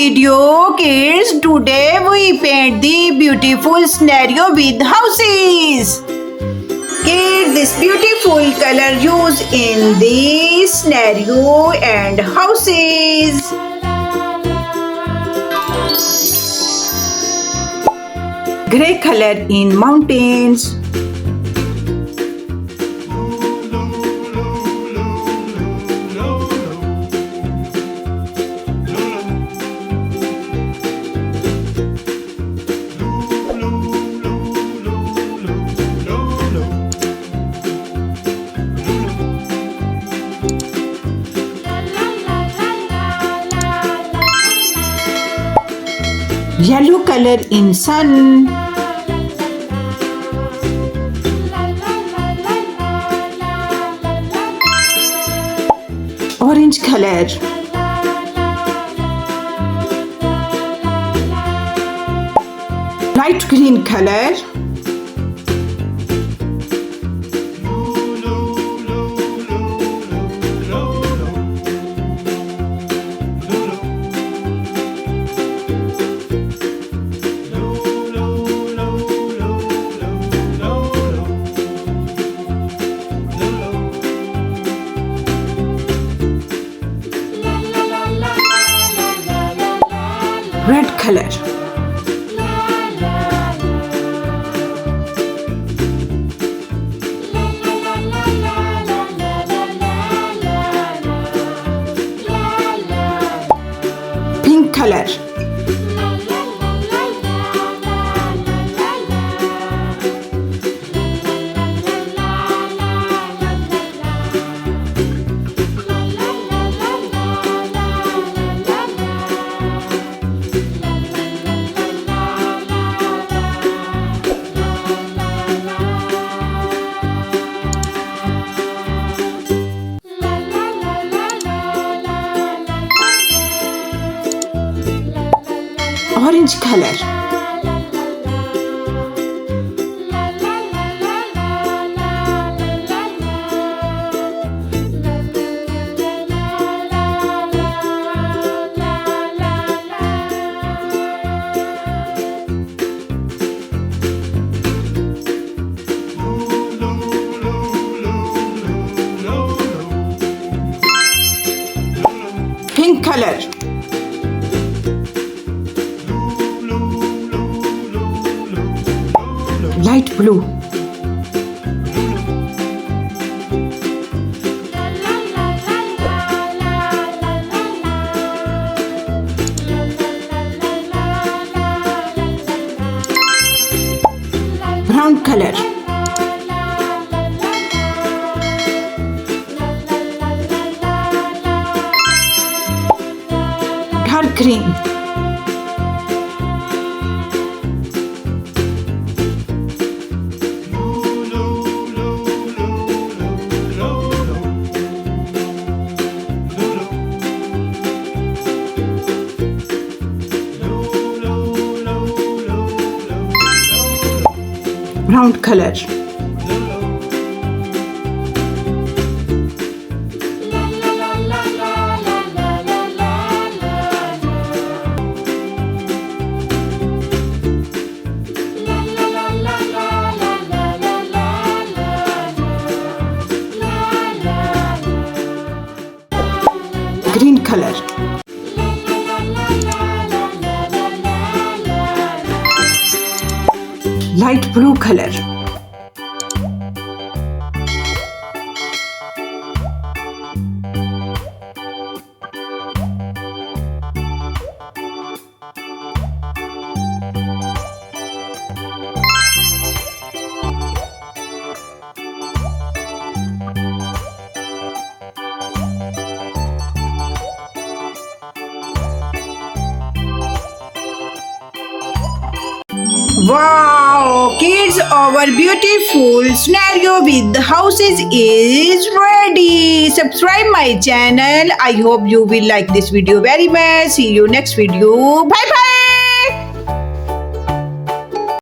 video, kids. Today we paint the beautiful scenario with houses. Kids, this beautiful color used in the scenario and houses. Gray color in mountains. Yellow color in sun. Orange color. Light green color. Red color. Pink color. Orange color. Pink color. Light blue. Brown color. Dark green. Brown color. Green color. Light blue color. Wow, kids, our beautiful scenario with the houses is ready. Subscribe my channel. I hope you will like this video very much. See you next video. Bye bye.